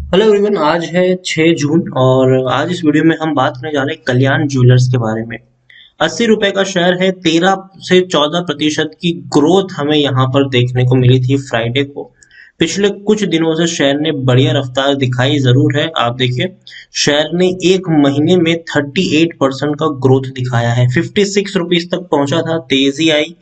Hello everyone. आज है 6 जून और आज इस वीडियो में हम बात करने जा रहे हैं कल्याण ज्वेलर्स के बारे में। 80 रुपए का शेयर है। 13 से 14% की ग्रोथ हमें यहाँ पर देखने को मिली थी फ्राइडे को। पिछले कुछ दिनों से शेयर ने बढ़िया रफ्तार दिखाई जरूर है। आप देखिए, शेयर ने एक महीने में 38% का ग्रोथ दिखाया है। 56 रुपीज तक पहुंचा था, तेजी आई,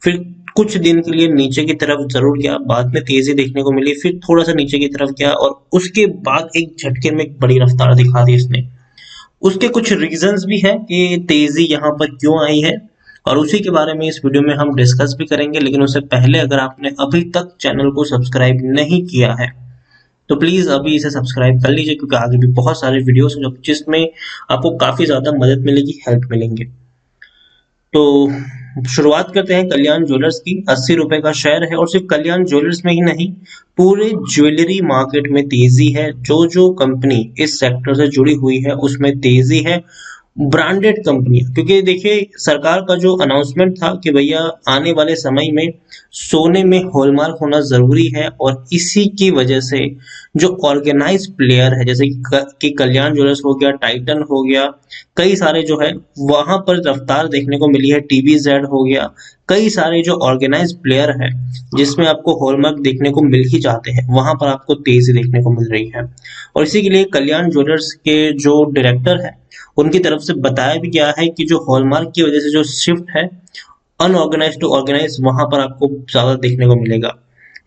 फिर कुछ दिन के लिए नीचे की तरफ जरूर गया, बाद में तेजी देखने को मिली, फिर थोड़ा सा नीचे की तरफ गया और उसके बाद एक झटके में एक बड़ी रफ्तार दिखा दी इसने। उसके कुछ रीजंस भी है कि तेजी यहाँ पर क्यों आई है और उसी के बारे में इस वीडियो में हम डिस्कस भी करेंगे। लेकिन उससे पहले अगर आपने अभी तक चैनल को सब्सक्राइब नहीं किया है तो प्लीज अभी इसे सब्सक्राइब कर लीजिए, क्योंकि आगे भी बहुत सारे वीडियोस हैं जिसमें आपको काफी ज्यादा मदद मिलेगी, हेल्प मिलेंगे। तो शुरुआत करते हैं कल्याण ज्वेलर्स की। 80 रुपए का शेयर है और सिर्फ कल्याण ज्वेलर्स में ही नहीं, पूरे ज्वेलरी मार्केट में तेजी है। जो जो कंपनी इस सेक्टर से जुड़ी हुई है उसमें तेजी है। ब्रांडेड कंपनियां, क्योंकि देखिए सरकार का जो अनाउंसमेंट था कि भैया आने वाले समय में सोने में हॉलमार्क होना जरूरी है, और इसी की वजह से जो ऑर्गेनाइज प्लेयर है जैसे कि कल्याण ज्वेलर्स हो गया, टाइटन हो गया, कई सारे जो है वहां पर रफ्तार देखने को मिली है। टीबीजेड हो गया, कई सारे जो ऑर्गेनाइज प्लेयर है जिसमें आपको हॉलमार्क देखने को मिल ही जाते हैं, वहां पर आपको तेजी देखने को मिल रही है। और इसी के लिए कल्याण ज्वेलर्स के जो डायरेक्टर है उनकी तरफ से बताया भी गया है कि जो हॉलमार्क की वजह से जो शिफ्ट है अनऑर्गेनाइज टू ऑर्गेनाइज, वहां पर आपको ज्यादा देखने को मिलेगा।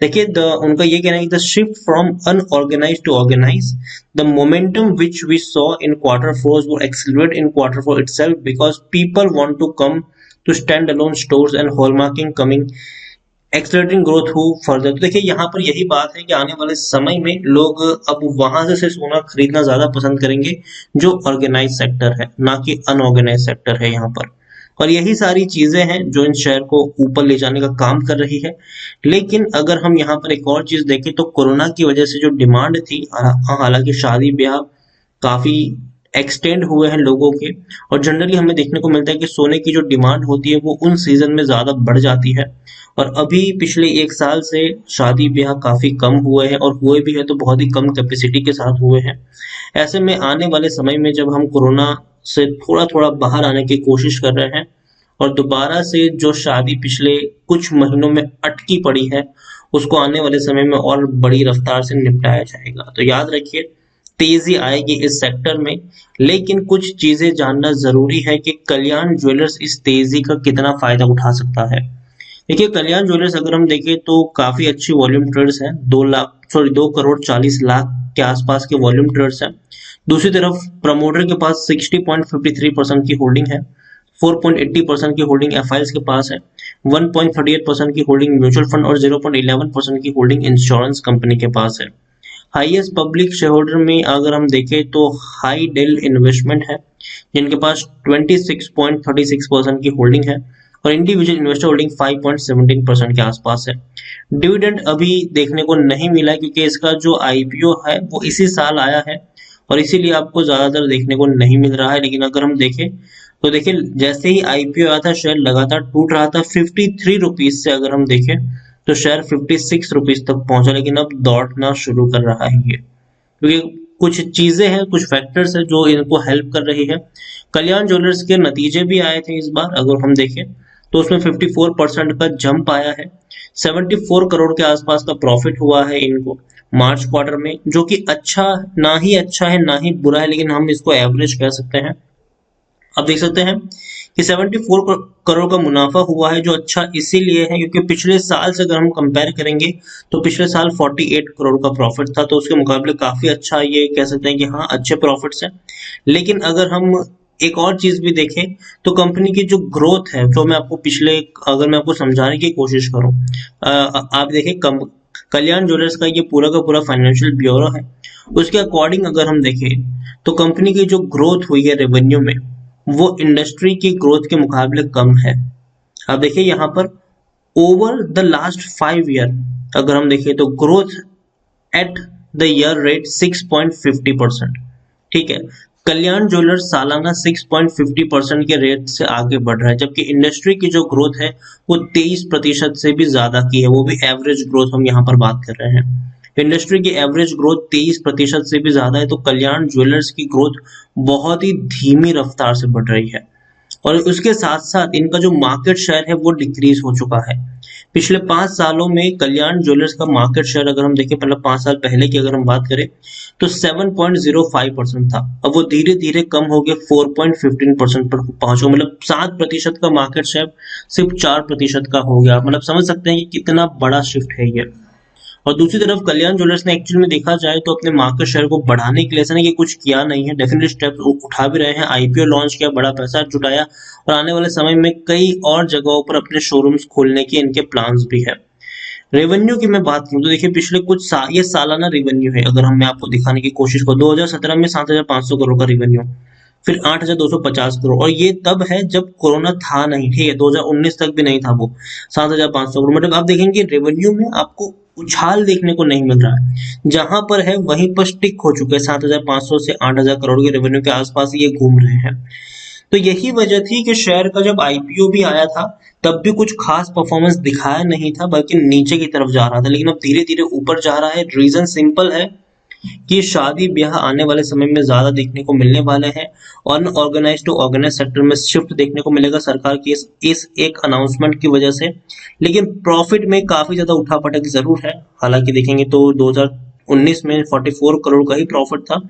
देखिए उनका ये कहना है कि the shift from unorganise to organise, the momentum which we saw in quarter four वो accelerate in quarter four itself because people want to come to stand alone stores and hallmarking coming accelerating growth हो further. तो देखिए यहाँ पर यही बात है कि आने वाले समय में लोग अब वहां से सोना खरीदना ज्यादा पसंद करेंगे जो ऑर्गेनाइज सेक्टर है, ना कि अनऑर्गेनाइज सेक्टर है यहाँ पर। और यही सारी चीजें हैं जो इन शेयर को ऊपर ले जाने का काम कर रही है। लेकिन अगर हम यहाँ पर एक और चीज देखें तो कोरोना की वजह से जो डिमांड थी, हालांकि शादी ब्याह काफी एक्सटेंड हुए हैं लोगों के, और जनरली हमें देखने को मिलता है कि सोने की जो डिमांड होती है वो उन सीजन में ज्यादा बढ़ जाती है। और अभी पिछले एक साल से शादी ब्याह काफी कम हुए हैं, और हुए भी है तो बहुत ही कम कैपेसिटी के साथ हुए हैं। ऐसे में आने वाले समय में जब हम कोरोना से थोड़ा थोड़ा बाहर आने की कोशिश कर रहे हैं और दोबारा से जो शादी पिछले कुछ महीनों में अटकी पड़ी है उसको आने वाले समय में और बड़ी रफ्तार से निपटाया जाएगा। तो याद रखिए, तेजी आएगी इस सेक्टर में। लेकिन कुछ चीजें जानना जरूरी है कि कल्याण ज्वेलर्स इस तेजी का कितना फायदा उठा सकता है। देखिए कल्याण ज्वेलर्स अगर हम देखें तो काफी अच्छी वॉल्यूम ट्रेड्स हैं। 2 करोड़ 40 लाख के आसपास के वॉल्यूम ट्रेड्स हैं। दूसरी तरफ प्रमोटर के पास 60.53% की होल्डिंग है, 4.80% की होल्डिंग एफआईएस के पास है, 1.38% की होल्डिंग म्यूचुअल फंड और 0.11% की होल्डिंग इंश्योरेंस कंपनी के पास है। हाईएस्ट पब्लिक शेयर होल्डर में अगर हम देखें तो हाई डेल इन्वेस्टमेंट है जिनके पास 26.36% की होल्डिंग है, और इंडिविजुअल इन्वेस्टर होल्डिंग 5.17% के आसपास है। डिविडेंड अभी देखने को नहीं मिला क्योंकि इसका जो आईपीओ है वो इसी साल आया है और इसीलिए आपको ज्यादातर देखने को नहीं मिल रहा है। लेकिन अगर हम देखें तो देखिए जैसे ही आईपीओ आया था शेयर लगातार टूट रहा था। 53 रुपीज से अगर हम देखें तो शेयर 56 रुपीज तक पहुंचा, लेकिन अब दौड़ना शुरू कर रहा है ये, क्योंकि कुछ चीजें हैं, कुछ फैक्टर्स हैं जो इनको हेल्प कर रही है। कल्याण ज्वेलर्स के नतीजे भी आए थे इस बार, अगर हम देखें तो उसमें 54% का जंप आया है। 74 करोड़ के आसपास का प्रॉफिट हुआ है इनको मार्च क्वार्टर में, जो कि अच्छा ना ही अच्छा है ना ही बुरा है, लेकिन हम इसको एवरेज कह सकते हैं। अब देख सकते हैं कि 74 करोड़ का मुनाफा हुआ है, जो अच्छा इसीलिए है क्योंकि पिछले साल से अगर हम कंपेयर करेंगे तो पिछले साल 48 करोड़ का प्रॉफिट था, तो उसके मुकाबले काफी अच्छा ये कह सकते हैं कि हाँ अच्छे प्रॉफिट्स हैं। लेकिन अगर हम एक और चीज भी देखें तो कंपनी की जो ग्रोथ है, जो मैं आपको पिछले अगर मैं आपको समझाने की कोशिश करूं, आप देखें कल्याण ज्वेलर्स का ये पूरा का पूरा फाइनेंशियल ब्यूरो है, उसके अकॉर्डिंग अगर हम देखें तो कंपनी की जो ग्रोथ हुई है रेवेन्यू में वो इंडस्ट्री की ग्रोथ के मुकाबले कम है। अब देखिए यहाँ पर ओवर द लास्ट 5 ईयर अगर हम देखें तो growth at the year rate 6.50%। ठीक है, कल्याण ज्वेलर्स सालाना 6.50% के रेट से आगे बढ़ रहा है, जबकि इंडस्ट्री की जो ग्रोथ है वो 23% से भी ज्यादा की है, वो भी एवरेज ग्रोथ हम यहाँ पर बात कर रहे हैं। इंडस्ट्री की एवरेज ग्रोथ 23% से भी ज्यादा है, तो कल्याण ज्वेलर्स की ग्रोथ बहुत ही धीमी रफ्तार से बढ़ रही है। और उसके साथ साथ इनका जो मार्केट शेयर है वो डिक्रीज हो चुका है। पिछले 5 सालों में कल्याण ज्वेलर्स का मार्केट शेयर अगर हम देखें, मतलब 5 साल पहले की अगर हम बात करें, तो 7.05% था। अब वो धीरे धीरे कम हो गया 4.15% पर पहुंचा, मतलब 7% का मार्केट शेयर सिर्फ 4% का हो गया। मतलब समझ सकते हैं कि कितना बड़ा शिफ्ट है ये। और दूसरी तरफ कल्याण ज्वेलर्स ने एक्चुअल में देखा जाए तो अपने मार्केट शेयर को बढ़ाने के लिए ऐसा नहीं कि कुछ किया नहीं है, डेफिनेटली स्टेप्स उठा भी रहे हैं। आईपीओ लॉन्च किया, बड़ा पैसा जुटाया, और आने वाले समय में कई और जगहों पर अपने शोरूम्स खोलने के इनके प्लान्स भी है। रेवेन्यू की मैं बात करूं तो देखिए पिछले ये सालाना रेवेन्यू है। अगर हम मैं आपको दिखाने की कोशिश करूं, 2017 में 7,500 करोड़ का रेवेन्यू, फिर 8,250 करोड़, और ये तब है जब कोरोना था नहीं, ठीक है, 2019 तक भी नहीं था वो 7,500 करोड़। मतलब आप देखेंगे रेवेन्यू में आपको उछाल देखने को नहीं मिल रहा है, जहां पर है वहीं पर स्टिक हो चुके हैं। 7,500 से 8,000 करोड़ के रेवेन्यू के आसपास ये घूम रहे हैं। तो यही वजह थी कि शेयर का जब आईपीओ भी आया था तब भी कुछ खास परफॉर्मेंस दिखाया नहीं था, बल्कि नीचे की तरफ जा रहा था, लेकिन अब धीरे धीरे ऊपर जा रहा है। रीजन सिंपल है कि शादी ब्याह आने वाले समय में ज्यादा देखने को मिलने वाले हैं, और अनऑर्गेनाइज टू ऑर्गेनाइज सेक्टर में शिफ्ट देखने को मिलेगा सरकार की इस एक अनाउंसमेंट की वजह से। लेकिन प्रॉफिट में काफी ज्यादा उठापटक जरूर है। हालांकि देखेंगे तो 2019 में 44 करोड़ का ही प्रॉफिट था,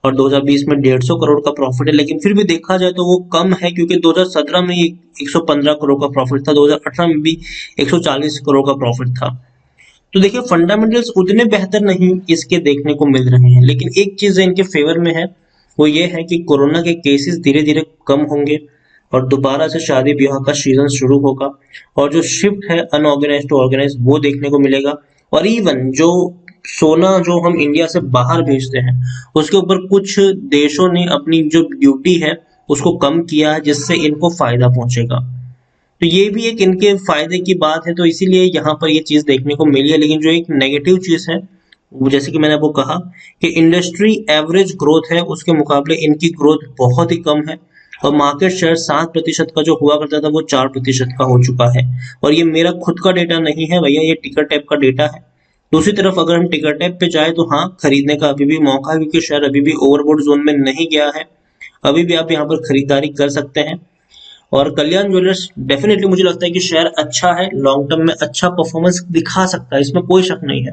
और 2020 में 150 करोड़ का प्रॉफिट है। लेकिन फिर भी देखा जाए तो वो कम है, क्योंकि 2017 में 115 करोड़ का प्रॉफिट था, 2018 में भी 140 करोड़ का प्रॉफिट था। तो देखिए फंडामेंटल्स उतने बेहतर नहीं इसके देखने को मिल रहे हैं, लेकिन एक चीज इनके फेवर में है, वो ये है कि कोरोना के केसेस धीरे धीरे कम होंगे और दोबारा से शादी ब्याह का सीजन शुरू होगा, और जो शिफ्ट है अनऑर्गेनाइज टू ऑर्गेनाइज वो देखने को मिलेगा। और इवन जो सोना जो हम इंडिया से बाहर भेजते हैं, उसके ऊपर कुछ देशों ने अपनी जो ड्यूटी है उसको कम किया है, जिससे इनको फायदा पहुंचेगा। तो ये भी एक इनके फायदे की बात है, तो इसीलिए यहाँ पर ये चीज देखने को मिली है। लेकिन जो एक नेगेटिव चीज है, वो जैसे कि मैंने आपको कहा कि इंडस्ट्री एवरेज ग्रोथ है, उसके मुकाबले इनकी ग्रोथ बहुत ही कम है, और मार्केट शेयर 7% का जो हुआ करता था वो 4% का हो चुका है। और ये मेरा खुद का डेटा नहीं है भैया, ये टिकर टैप का डेटा है। दूसरी तरफ अगर हम टिकर टैप पे जाए तो हाँ, खरीदने का अभी भी मौका है, क्योंकि शेयर अभी भी ओवरबॉट जोन में नहीं गया है, अभी भी आप यहाँ पर खरीदारी कर सकते हैं। और कल्याण ज्वेलर्स डेफिनेटली मुझे लगता है कि शेयर अच्छा है, लॉन्ग टर्म में अच्छा परफॉर्मेंस दिखा सकता है, इसमें कोई शक नहीं है।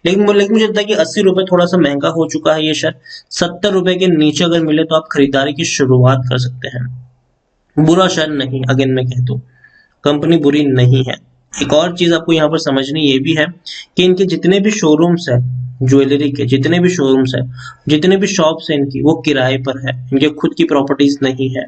लेकिन मुझे लगता है कि 80 रुपए थोड़ा सा महंगा हो चुका है ये शेयर। 70 रुपए के नीचे अगर मिले तो आप खरीदारी की शुरुआत कर सकते हैं। बुरा शेयर नहीं, अगेन मैं कह दूं, कंपनी बुरी नहीं है। एक और चीज आपको यहाँ पर समझनी ये भी है कि इनके जितने भी शोरूम्स है, ज्वेलरी के जितने भी शोरूम्स है, जितने भी शॉप्स है इनकी, वो किराए पर है, इनके खुद की प्रॉपर्टीज नहीं है।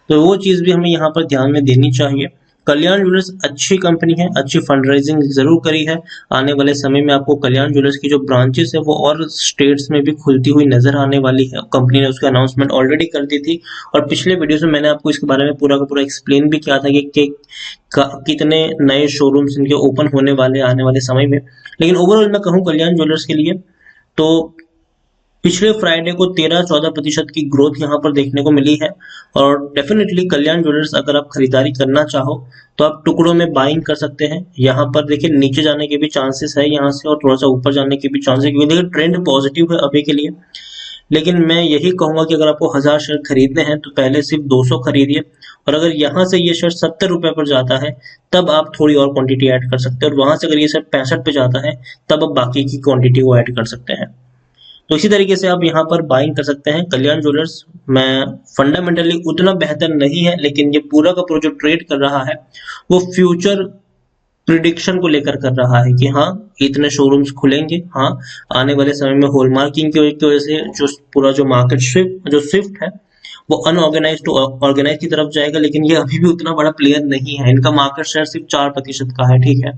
तो वो चीज भी हमें यहाँ पर ध्यान में देनी चाहिए। कल्याण ज्वेलर्स अच्छी कंपनी है, अच्छी फंड रेजिंग जरूर करी है। आने वाले समय में आपको कल्याण ज्वेलर्स की जो ब्रांचेस है वो और स्टेट्स में भी खुलती हुई नजर आने वाली है। कंपनी ने उसका अनाउंसमेंट ऑलरेडी कर दी थी, और पिछले वीडियो में मैंने आपको इसके बारे में पूरा का पूरा एक्सप्लेन भी किया था कि कितने नए शोरूम्स इनके ओपन होने वाले आने वाले समय में। लेकिन ओवरऑल मैं कहूँ कल्याण ज्वेलर्स के लिए, तो पिछले फ्राइडे को 13-14% की ग्रोथ यहाँ पर देखने को मिली है। और डेफिनेटली कल्याण ज्वेलर्स अगर आप खरीदारी करना चाहो तो आप टुकड़ों में बाइंग कर सकते हैं। यहाँ पर देखिए नीचे जाने के भी चांसेस है यहाँ से, और थोड़ा सा ऊपर जाने के भी चांसेस, क्योंकि देखिए ट्रेंड पॉजिटिव है अभी के लिए। लेकिन मैं यही कहूंगा कि अगर आपको 1000 शेयर खरीदने हैं तो पहले सिर्फ 200 खरीदिए, और अगर यहाँ से ये शेयर 70 रुपए पर जाता है तब आप थोड़ी और क्वांटिटी ऐड कर सकते हैं, और वहां से अगर ये शेयर 65 पे जाता है तब आप बाकी की क्वांटिटी को ऐड कर सकते हैं। तो इसी तरीके से आप यहाँ पर बाइंग कर सकते हैं। कल्याण ज्वेलर्स मैं फंडामेंटली उतना बेहतर नहीं है, लेकिन ये पूरा का पूरा जो ट्रेड कर रहा है वो फ्यूचर प्रिडिक्शन को लेकर कर रहा है कि हाँ इतने शोरूम्स खुलेंगे, हाँ आने वाले समय में हॉलमार्किंग की वजह से जो पूरा जो मार्केट शिफ्ट है वो अनऑर्गेनाइज टू ऑर्गेनाइज की तरफ जाएगा। लेकिन ये अभी भी उतना बड़ा प्लेयर नहीं है, इनका मार्केट शेयर सिर्फ 4% का है, ठीक है,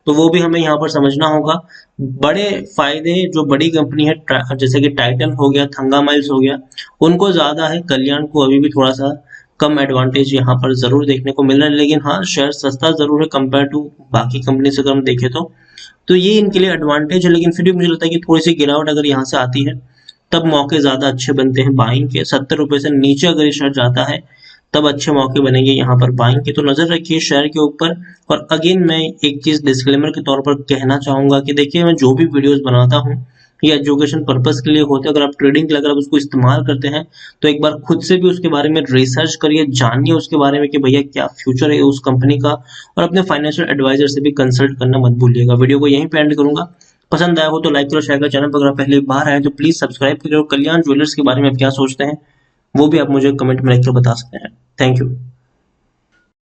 तो वो भी हमें यहाँ पर समझना होगा। बड़े फायदे जो बड़ी कंपनी है जैसे कि टाइटन हो गया, थंगा माइल्स हो गया, उनको ज्यादा है, कल्याण को अभी भी थोड़ा सा कम एडवांटेज यहाँ पर जरूर देखने को मिल रहा है। लेकिन हाँ शेयर सस्ता जरूर है कंपेयर टू बाकी कंपनी से अगर हम देखें तो ये इनके लिए एडवांटेज है। लेकिन फिर भी मुझे लगता है कि थोड़ी सी गिरावट अगर यहाँ से आती है तब मौके ज्यादा अच्छे बनते हैं बाइंग के। 70 रुपए से नीचे अगर ये शेयर जाता है तब अच्छे मौके बनेंगे यहाँ पर बाइंग के। तो नजर रखिए शेयर के ऊपर। और अगेन मैं एक चीज डिस्क्लेमर के तौर पर कहना चाहूंगा कि देखिए, मैं जो भी वीडियोस बनाता हूँ ये एजुकेशन पर्पस के लिए होते हैं। अगर आप ट्रेडिंग के लिए अगर आप उसको इस्तेमाल करते हैं तो एक बार खुद से भी उसके बारे में रिसर्च करिए, जानिए उसके बारे में कि भैया क्या फ्यूचर है उस कंपनी का, और अपने फाइनेंशियल एडवाइजर से भी कंसल्ट करना मत भूलिएगा। वीडियो को यहीं पे एंड करूंगा। पसंद आया हो तो लाइक करो, शेयर करो। चैनल पर अगर आप पहली बार आए तो प्लीज सब्सक्राइब करो। कल्याण ज्वेलर्स के बारे में आप क्या सोचते हैं वो भी आप मुझे कमेंट में लिखकर बता सकते हैं। Thank you.